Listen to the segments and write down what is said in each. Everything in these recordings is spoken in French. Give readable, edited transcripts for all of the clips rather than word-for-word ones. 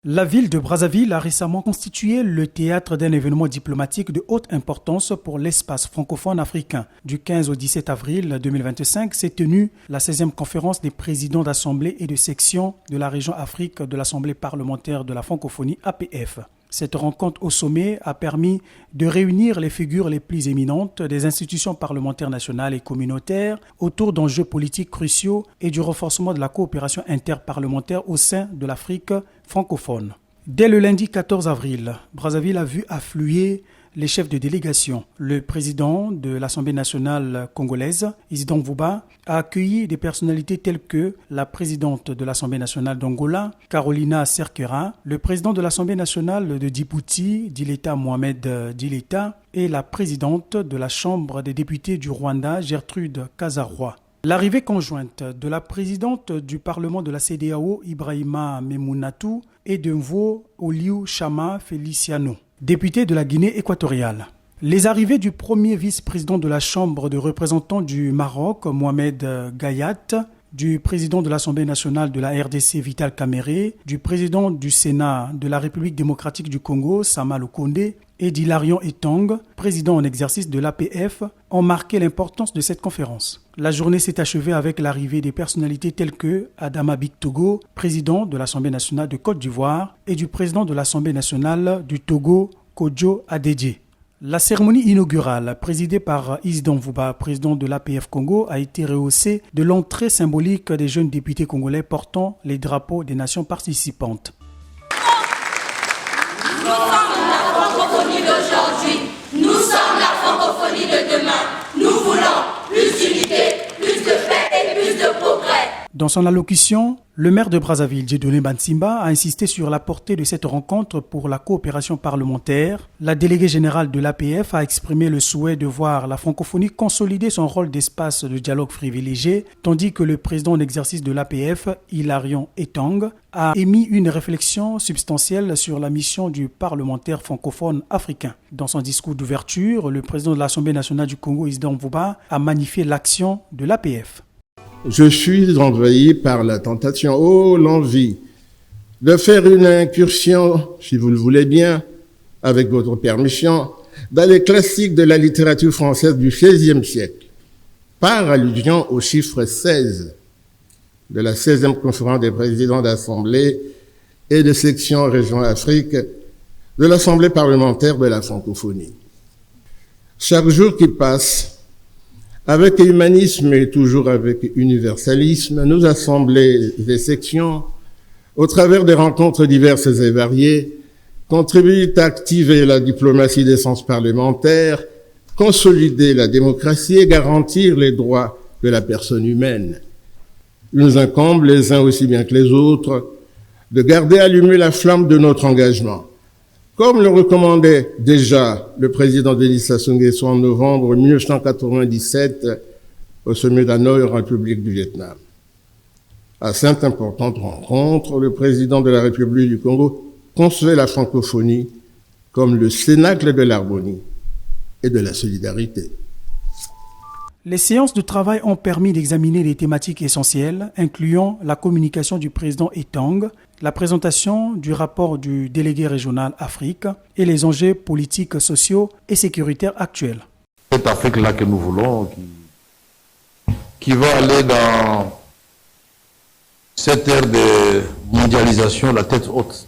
La ville de Brazzaville a récemment constitué le théâtre d'un événement diplomatique de haute importance pour l'espace francophone africain. Du 15 au 17 avril 2025 s'est tenue la 16e conférence des présidents d'assemblée et de section de la région Afrique de l'Assemblée parlementaire de la francophonie APF. Cette rencontre au sommet a permis de réunir les figures les plus éminentes des institutions parlementaires nationales et communautaires autour d'enjeux politiques cruciaux et du renforcement de la coopération interparlementaire au sein de l'Afrique francophone. Dès le lundi 14 avril, Brazzaville a vu affluer les chefs de délégation. Le président de l'Assemblée nationale congolaise, Isidore Mvuba, a accueilli des personnalités telles que la présidente de l'Assemblée nationale d'Angola, Carolina Cerquera, le président de l'Assemblée nationale de Djibouti, Dileta Mohamed Dileta, et la présidente de la Chambre des députés du Rwanda, Gertrude Kazarwa. L'arrivée conjointe de la présidente du Parlement de la CEDEAO, Ibrahima Memounatou, et de Mvo Oliu Chama Feliciano, député de la Guinée équatoriale. Les arrivées du premier vice-président de la Chambre de représentants du Maroc, Mohamed Gayat, du président de l'Assemblée nationale de la RDC, Vital Kamerhe, du président du Sénat de la République démocratique du Congo, Sama Lukonde, et d'Hilarion Etong, président en exercice de l'APF, ont marqué l'importance de cette conférence. La journée s'est achevée avec l'arrivée des personnalités telles que Adama Bictogo, président de l'Assemblée nationale de Côte d'Ivoire, et du président de l'Assemblée nationale du Togo, Kodjo Adedje. La cérémonie inaugurale, présidée par Isidore Mvuba, président de l'APF Congo, a été rehaussée de l'entrée symbolique des jeunes députés congolais portant les drapeaux des nations participantes. Nous sommes la francophonie d'aujourd'hui, nous sommes la francophonie de demain. Nous voulons plus d'unité, plus de paix et plus de progrès. Dans son allocution, le maire de Brazzaville, Dieudonné Bansimba, a insisté sur la portée de cette rencontre pour la coopération parlementaire. La déléguée générale de l'APF a exprimé le souhait de voir la francophonie consolider son rôle d'espace de dialogue privilégié, tandis que le président en exercice de l'APF, Hilarion Etong, a émis une réflexion substantielle sur la mission du parlementaire francophone africain. Dans son discours d'ouverture, le président de l'Assemblée nationale du Congo, Isidore Mvuba, a magnifié l'action de l'APF. Je suis envahi par la tentation, l'envie de faire une incursion, si vous le voulez bien, avec votre permission, dans les classiques de la littérature française du XVIe siècle, par allusion au chiffre 16 de la 16e conférence des présidents d'Assemblée et de section région Afrique de l'Assemblée parlementaire de la francophonie. Chaque jour qui passe, avec humanisme et toujours avec universalisme, nos assemblées et sections, au travers des rencontres diverses et variées, contribuent à activer la diplomatie d'essence parlementaire, consolider la démocratie et garantir les droits de la personne humaine. Il nous incombe, les uns aussi bien que les autres, de garder allumée la flamme de notre engagement. Comme le recommandait déjà le président Denis Sassou Nguesso en novembre 1997 au sommet d'Hanoï, République du Vietnam. À cette importante rencontre, le président de la République du Congo concevait la francophonie comme le cénacle de l'harmonie et de la solidarité. Les séances de travail ont permis d'examiner des thématiques essentielles, incluant la communication du président Etong, la présentation du rapport du délégué régional Afrique et les enjeux politiques, sociaux et sécuritaires actuels. Cette Afrique-là que nous voulons, qui va aller dans cette ère de mondialisation, la tête haute.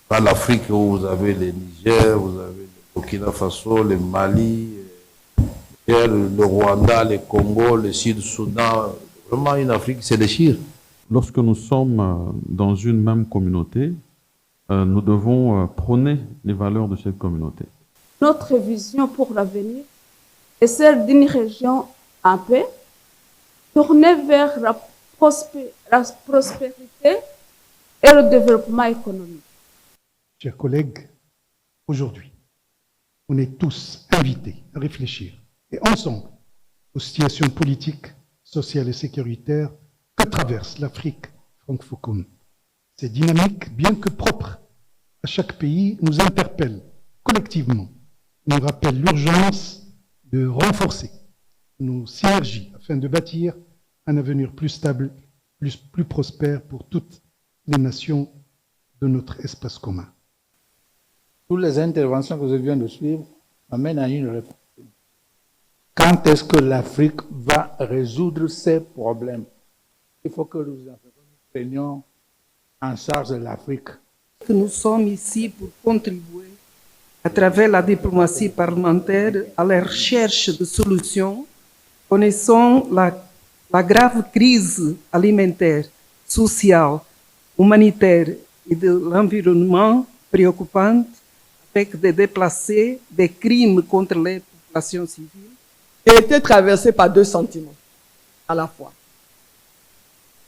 Dans l'Afrique où vous avez les Niger, vous avez le Burkina Faso, le Mali, le Rwanda, le Congo, le Sud-Soudan, vraiment une Afrique qui se déchire. Lorsque nous sommes dans une même communauté, nous devons prôner les valeurs de cette communauté. Notre vision pour l'avenir est celle d'une région en paix, tournée vers la prospérité et le développement économique. Chers collègues, aujourd'hui, on est tous invités à réfléchir et ensemble aux situations politiques, sociales et sécuritaires que traverse l'Afrique francophone. Ces dynamiques, bien que propres à chaque pays, nous interpellent collectivement, nous rappellent l'urgence de renforcer nos synergies afin de bâtir un avenir plus stable, plus prospère pour toutes les nations de notre espace commun. Toutes les interventions que je viens de suivre m'amènent à une réponse. Quand est-ce que l'Afrique va résoudre ses problèmes? Il faut que nous prenions en charge de l'Afrique. Nous sommes ici pour contribuer, à travers la diplomatie parlementaire, à la recherche de solutions. Connaissons la grave crise alimentaire, sociale, humanitaire et de l'environnement préoccupante, avec des déplacés, des crimes contre les populations civiles. J'ai été traversé par deux sentiments à la fois.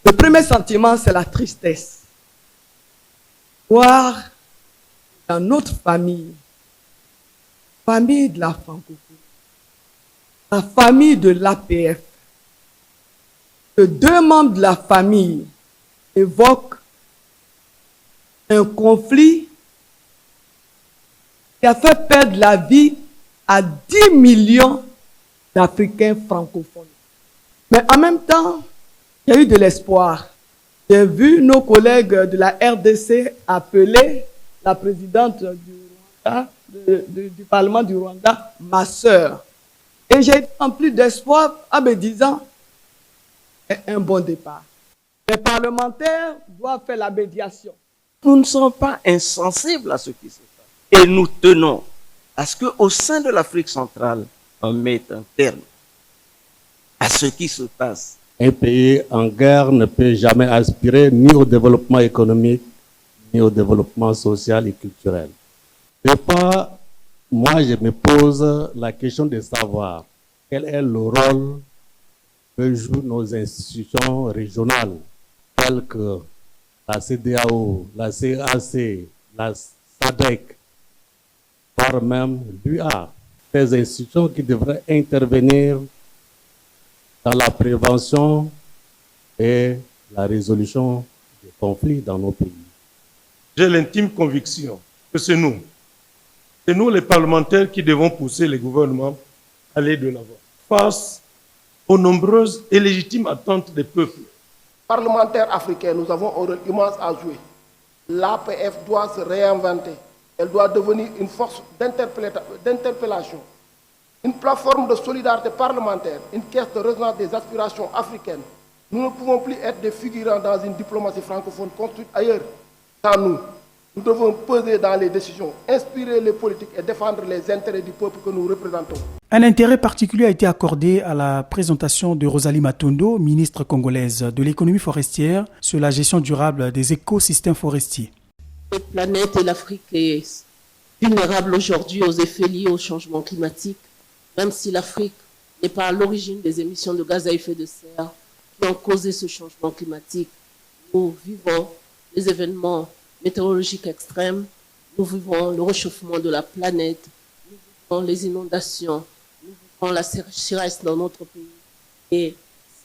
Le premier sentiment, c'est la tristesse. Voir dans notre famille de la francophonie, la famille de l'APF, que deux membres de la famille évoquent un conflit qui a fait perdre la vie à 10 millions d'Africains francophones. Mais en même temps, il y a eu de l'espoir. J'ai vu nos collègues de la RDC appeler la présidente du Parlement du Rwanda ma sœur. Et j'ai été rempli d'espoir en me disant un bon départ. Les parlementaires doivent faire la médiation. Nous ne sommes pas insensibles à ce qui se passe. Et nous tenons à ce qu'au sein de l'Afrique centrale, on mette un terme à ce qui se passe. Un pays en guerre ne peut jamais aspirer ni au développement économique, ni au développement social et culturel. Moi, je me pose la question de savoir quel est le rôle que jouent nos institutions régionales, telles que la CEDEAO, la CAC, la SADC, voire même l'UA, ces institutions qui devraient intervenir dans la prévention et la résolution des conflits dans nos pays. J'ai l'intime conviction que c'est nous les parlementaires qui devons pousser les gouvernements à aller de l'avant, face aux nombreuses et légitimes attentes des peuples. Parlementaires africains, nous avons un rôle immense à jouer. L'APF doit se réinventer. Elle doit devenir une force d'interpellation, une plateforme de solidarité parlementaire, une caisse de résonance des aspirations africaines. Nous ne pouvons plus être des figurants dans une diplomatie francophone construite ailleurs qu'en nous. Nous devons peser dans les décisions, inspirer les politiques et défendre les intérêts du peuple que nous représentons. Un intérêt particulier a été accordé à la présentation de Rosalie Matondo, ministre congolaise de l'économie forestière, sur la gestion durable des écosystèmes forestiers. Cette planète et l'Afrique est vulnérable aujourd'hui aux effets liés au changement climatique, même si l'Afrique n'est pas à l'origine des émissions de gaz à effet de serre qui ont causé ce changement climatique. Nous vivons des événements météorologiques extrêmes, nous vivons le réchauffement de la planète, nous vivons les inondations, nous vivons la sécheresse dans notre pays et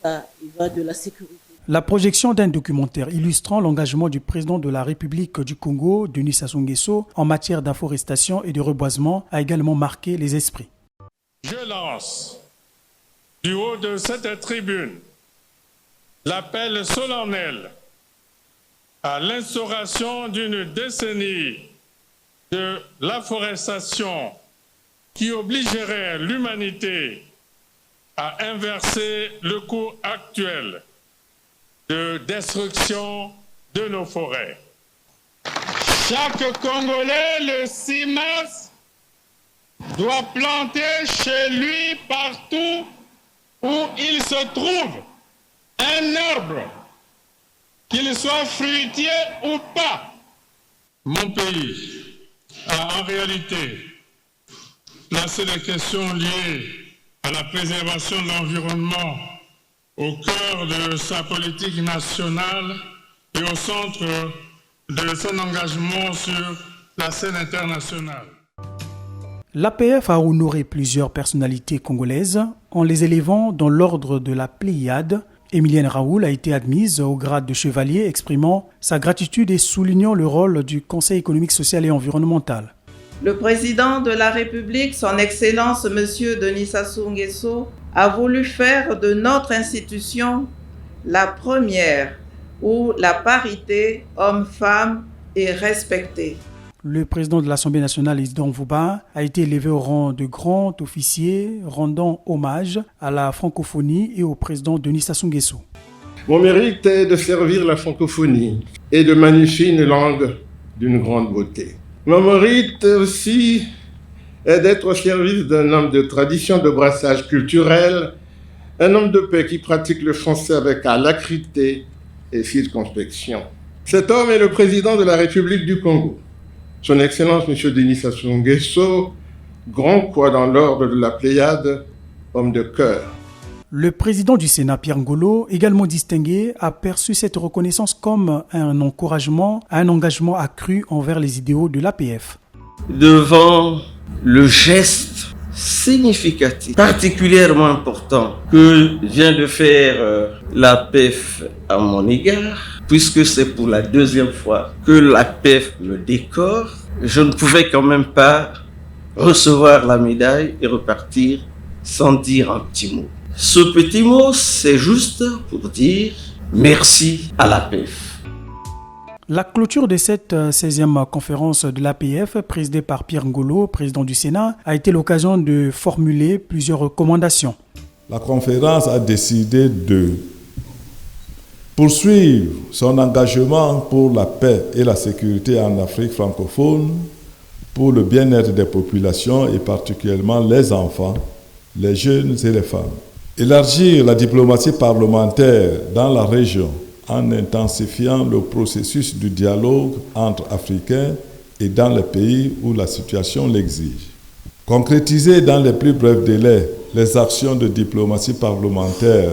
ça y va de la sécurité. La projection d'un documentaire illustrant l'engagement du président de la République du Congo, Denis Sassou Nguesso, en matière d'afforestation et de reboisement a également marqué les esprits. Je lance du haut de cette tribune l'appel solennel à l'instauration d'une décennie de l'afforestation qui obligerait l'humanité à inverser le cours actuel de destruction de nos forêts. Chaque Congolais, le 6 mars, doit planter chez lui, partout où il se trouve, un arbre, qu'il soit fruitier ou pas. Mon pays a en réalité placé les questions liées à la préservation de l'environnement au cœur de sa politique nationale et au centre de son engagement sur la scène internationale. L'APF a honoré plusieurs personnalités congolaises en les élevant dans l'ordre de la Pléiade. Emilienne Raoul a été admise au grade de chevalier, exprimant sa gratitude et soulignant le rôle du Conseil économique, social et environnemental. Le président de la République, son Excellence M. Denis Sassou Nguesso, a voulu faire de notre institution la première où la parité homme-femme et respecté. Le président de l'Assemblée nationale, Isidore Mvouba, a été élevé au rang de grand officier, rendant hommage à la francophonie et au président Denis Sassou Nguesso. Mon mérite est de servir la francophonie et de magnifier une langue d'une grande beauté. Mon mérite aussi est d'être au service d'un homme de tradition, de brassage culturel, un homme de paix qui pratique le français avec alacrité et circonspection. Cet homme est le président de la République du Congo. Son Excellence, M. Denis Sassou Nguesso, grand quoi dans l'ordre de la Pléiade, homme de cœur. Le président du Sénat, Pierre Ngolo, également distingué, a perçu cette reconnaissance comme un encouragement à un engagement accru envers les idéaux de l'APF. Devant le geste significatif, particulièrement important, que vient de faire l'APF à mon égard, puisque c'est pour la deuxième fois que l'APF me décore, je ne pouvais quand même pas recevoir la médaille et repartir sans dire un petit mot. Ce petit mot, c'est juste pour dire merci à l'APF. La clôture de cette 16e conférence de l'APF, présidée par Pierre Ngolo, président du Sénat, a été l'occasion de formuler plusieurs recommandations. La conférence a décidé de poursuivre son engagement pour la paix et la sécurité en Afrique francophone, pour le bien-être des populations et particulièrement les enfants, les jeunes et les femmes. Élargir la diplomatie parlementaire dans la région en intensifiant le processus du dialogue entre Africains et dans les pays où la situation l'exige. Concrétiser dans les plus brefs délais les actions de diplomatie parlementaire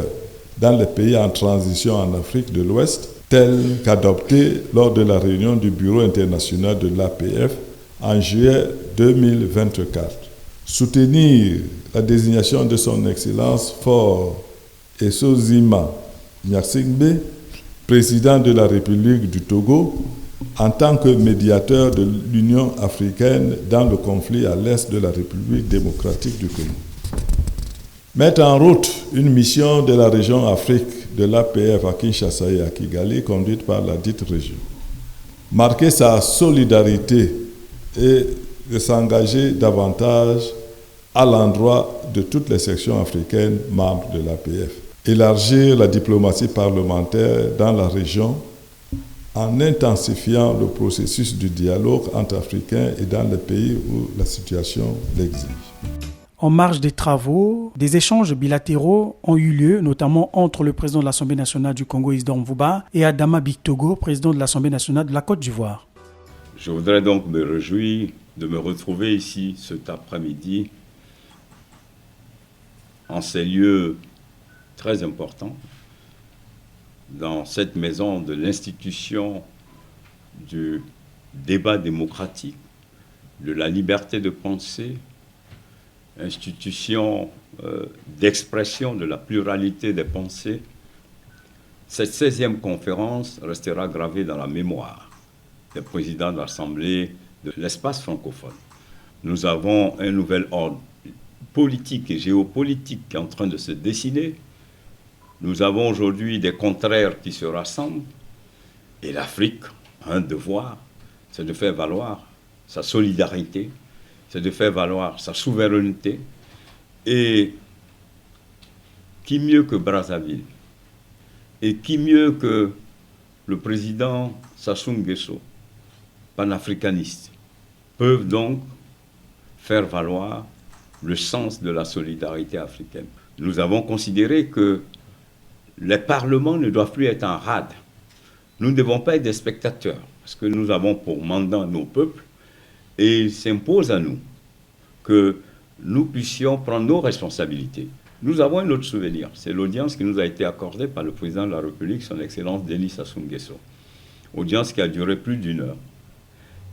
dans les pays en transition en Afrique de l'Ouest, telles qu'adoptées lors de la réunion du Bureau international de l'APF en juillet 2024. Soutenir la désignation de son Excellence Faure Essozima Gnassingbé, président de la République du Togo, en tant que médiateur de l'Union africaine dans le conflit à l'est de la République démocratique du Congo. Mettre en route une mission de la région Afrique de l'APF à Kinshasa et à Kigali, conduite par la dite région. Marquer sa solidarité et de s'engager davantage à l'endroit de toutes les sections africaines membres de l'APF. Élargir la diplomatie parlementaire dans la région en intensifiant le processus du dialogue entre Africains et dans les pays où la situation l'exige. En marge des travaux, des échanges bilatéraux ont eu lieu, notamment entre le président de l'Assemblée nationale du Congo, Isidore Mvouba, et Adama Bictogo, président de l'Assemblée nationale de la Côte d'Ivoire. Je voudrais donc me réjouir de me retrouver ici cet après-midi en ces lieux très importants, dans cette maison de l'institution du débat démocratique, de la liberté de penser, institution d'expression de la pluralité des pensées. Cette 16e conférence restera gravée dans la mémoire des présidents de l'Assemblée de l'espace francophone. Nous avons un nouvel ordre politique et géopolitique qui est en train de se dessiner. Nous avons aujourd'hui des contraires qui se rassemblent et l'Afrique a un devoir, c'est de faire valoir sa solidarité, c'est de faire valoir sa souveraineté. Et qui mieux que Brazzaville et qui mieux que le président Sassou Nguesso, panafricaniste, peuvent donc faire valoir le sens de la solidarité africaine. Nous avons considéré que les parlements ne doivent plus être en rade. Nous ne devons pas être des spectateurs, parce que nous avons pour mandat nos peuples, et il s'impose à nous que nous puissions prendre nos responsabilités. Nous avons un autre souvenir, c'est l'audience qui nous a été accordée par le président de la République, son Excellence Denis Sassou Nguesso. Audience qui a duré plus d'1 heure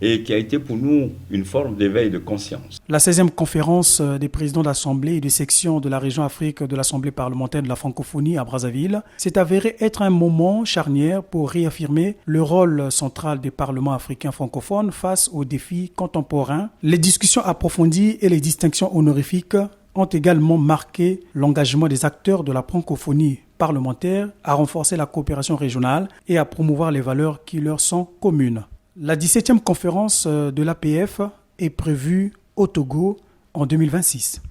et qui a été pour nous une forme d'éveil de conscience. La 16e conférence des présidents d'Assemblée et de section de la région Afrique de l'Assemblée parlementaire de la francophonie à Brazzaville s'est avérée être un moment charnière pour réaffirmer le rôle central des parlements africains francophones face aux défis contemporains. Les discussions approfondies et les distinctions honorifiques ont également marqué l'engagement des acteurs de la francophonie parlementaire à renforcer la coopération régionale et à promouvoir les valeurs qui leur sont communes. La 17e conférence de l'APF est prévue au Togo en 2026.